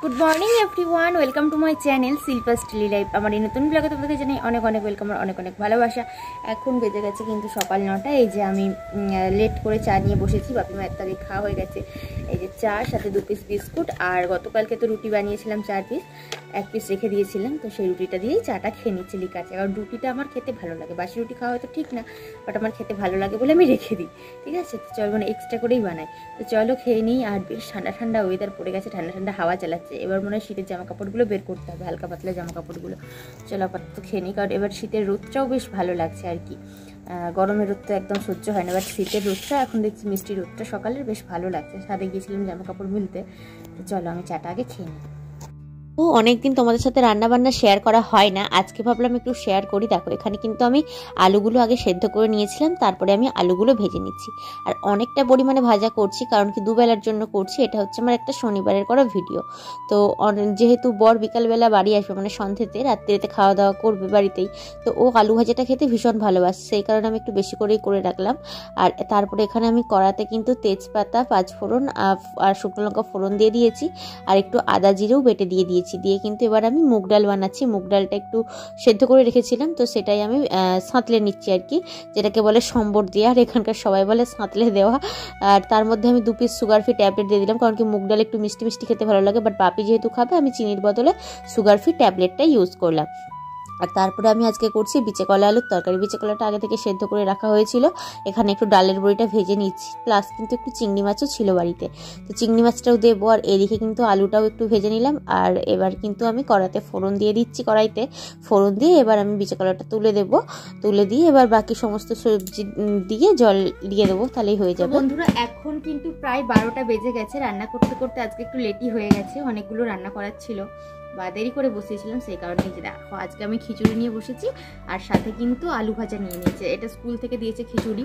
Good morning everyone, welcome to my channel Shilpa's daily life. আমার এই নতুন ব্লগে তোমাদেরকে জানাই অনেক অনেক ওয়েলকাম আর অনেক অনেক ভালোবাসা। এখন বেজে গেছে কিন্তু সকাল 9টা। এই যে আমি লেট করে চা নিয়ে বসেছি, বাপিমা এক তারিখ খাওয়া হয়ে গেছে। এই যে চা, সাথে 2 পিস বিস্কুট, আর গতকালকে তো রুটি বানিয়েছিলাম 4 পিস, 1 পিস রেখে দিয়েছিলাম, তো সেই রুটিটা দিয়েই চাটা খেয়ে নিচ্ছি লিকাছে। কারণ রুটিটা আমার খেতে ভালো লাগে, বাসি রুটি খাওয়া হয়তো ঠিক না, বাট আমার খেতে ভালো লাগে বলে আমি রেখে দিই। ঠিক আছে, তো চল মানে এক্সট্রা করেই বানাই। তো চলো খেয়ে নিই। আর বেশ ঠান্ডা ঠান্ডা ওয়েদার পড়ে গেছে, ঠান্ডা ঠান্ডা হাওয়া চালাচ্ছে। এবার মনে হয় শীতের জামা কাপড়গুলো বের করতে হবে, হালকা পাতলা জামা কাপড়গুলো। চলো আপাতত খেয়ে নিই, কারণ এবার শীতের রোদটাও বেশ ভালো লাগছে আর কি। গরমের রোদ তো একদম সহ্য হয় না, বাট শীতের রোদটা এখন দেখছি, মিষ্টি রোদটা সকালের বেশ ভালো লাগছে। ছাদে গিয়েছিলাম জামা কাপড় মিলতে। তো চলো আমি চাটা আগে খেয়ে নিই। তো অনেকদিন তোমাদের সাথে রান্না বান্না শেয়ার করা হয় না, আজকে ভাবলাম একটু শেয়ার করি। দেখো এখানে কিন্তু আমি আলুগুলো আগে সেদ্ধ করে নিয়েছিলাম, তারপরে আমি আলুগুলো ভেজে নিচ্ছি। আর অনেকটা পরিমাণে ভাজা করছি, কারণ কি দুবেলার জন্য করছি। এটা হচ্ছে আমার একটা শনিবারের করা ভিডিও। তো যেহেতু বর বিকালবেলা বাড়ি আসবে, মানে সন্ধ্যেতে রাত্রিতে খাওয়া দাওয়া করবে বাড়িতেই, তো ও আলু ভাজাটা খেতে ভীষণ ভালোবাসে, সেই কারণে আমি একটু বেশি করেই করে রাখলাম। আর তারপরে এখানে আমি কড়াতে কিন্তু তেজপাতা, 5 ফোড়ন আর শুকনো লঙ্কা ফোড়ন দিয়ে দিয়েছি, আর একটু আদা জিরেও বেটে দিয়ে দিয়েছি। দিয়ে কিন্তু এবার আমি মুগ ডাল বানাচ্ছি। মুগ ডালটা একটু সেদ্ধ করে রেখেছিলাম, তো সেটাই আমি সাঁতলে নিচ্ছি আর কি, যেটাকে বলে সম্বর দেওয়া, আর এখানকার সবাই বলে সাঁতলে দেওয়া। আর তার মধ্যে আমি 2 পিস সুগার ফ্রি ট্যাবলেট দিয়ে দিলাম, কারণ কি মুগ ডাল একটু মিষ্টি মিষ্টি খেতে ভালো লাগে, বাট বাপি যেহেতু খাবে, আমি চিনির বদলে সুগার ফ্রি ট্যাবলেটটা ইউজ করলাম। আর তারপরে আমি আজকে করছি বিচে কলা আলুর তরকারি। বিচে কলাটা আগে থেকে সেদ্ধ করে রাখা হয়েছিল, এখানে একটু ডালের বড়িটা ভেজে নিচ্ছি, প্লাস কিন্তু একটু চিংড়ি মাছও ছিল বাড়িতে, তো চিংড়ি মাছটাও দেবো। আর এদিকে কিন্তু আলুটাও একটু ভেজে নিলাম। আর এবার কিন্তু আমি কড়াতে ফোড়ন দিয়ে দিচ্ছি, কড়াইতে ফোড়ন দিয়ে এবার আমি বিচে কলাটা তুলে দেবো। তুলে দিয়ে এবার বাকি সমস্ত সবজি দিয়ে জল দিয়ে দেবো, তাহলেই হয়ে যাবে। বন্ধুরা এখন কিন্তু প্রায় 12টা বেজে গেছে। রান্না করতে করতে আজকে একটু লেটই হয়ে গেছে, অনেকগুলো রান্না করার ছিল বা দেরি করে বসিয়েছিলাম, সেই কারণে যে দেখো আজকে আমি খিচুড়ি নিয়ে বসেছি, আর সাথে কিন্তু আলু ভাজা নিয়ে নিয়েছে। এটা স্কুল থেকে দিয়েছে খিচুড়ি,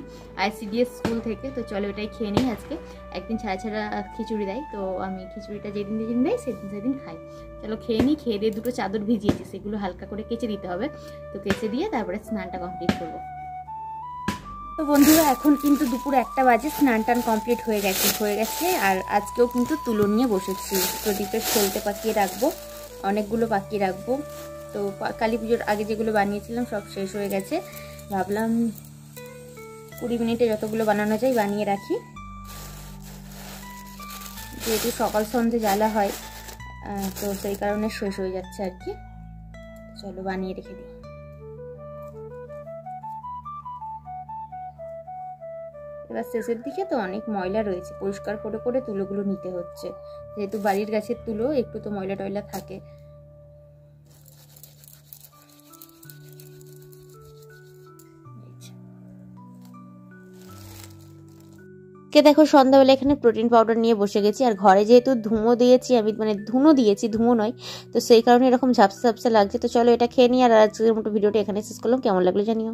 ICDS স্কুল থেকে। তো চলো এটাই খেয়ে নিই। আজকে একদিন ছাড়া ছাড়া খিচুড়ি দেয়, তো আমি খিচুড়িটা যেদিন যেদিন দেয় সেদিন খাই। চলো খেয়ে নিই। খেয়ে দিয়ে 2টো চাদর ভিজিয়েছি, সেগুলো হালকা করে কেচে দিতে হবে। তো কেচে দিয়ে তারপরে স্নানটা কমপ্লিট করবো। তো বন্ধুরা এখন কিন্তু দুপুর 1টা বাজে, স্নান টান কমপ্লিট হয়ে গেছে। আর আজকেও কিন্তু তুলো নিয়ে বসেছি, প্রদীপের খোলতে পাকিয়ে রাখবো, অনেকগুলো পাকিয়ে রাখবো। তো কালী পুজোর আগে যেগুলো বানিয়েছিলাম সব শেষ হয়ে গেছে, ভাবলাম 20 মিনিটে যতগুলো বানানো যায় বানিয়ে রাখি, যেহেতু সকাল সন্ধ্যে জ্বালা হয়, তো সেই কারণে শেষ হয়ে যাচ্ছে আর কি। চলো বানিয়ে রেখে দিই। এবার শেষের দিকে তো অনেক ময়লা রয়েছে, পরিষ্কার করে করে তুলোগুলো নিতে হচ্ছে, যেহেতু বাড়ির গাছের তুলো, একটু তো ময়লা টয়লা থাকে। দেখো সন্ধ্যাবেলা এখানে প্রোটিন পাউডার নিয়ে বসে গেছি। আর ঘরে যেহেতু ধুমো দিয়েছি আমি, মানে ধুনো দিয়েছি, ধুমো নয়, তো সেই কারণে এরকম ঝাপসা ঝাপসা লাগছে। তো চলো এটা খেয়ে নিই। আর আজকের মতো ভিডিওটা এখানে শেষ করলাম, কেমন লাগলো জানিও।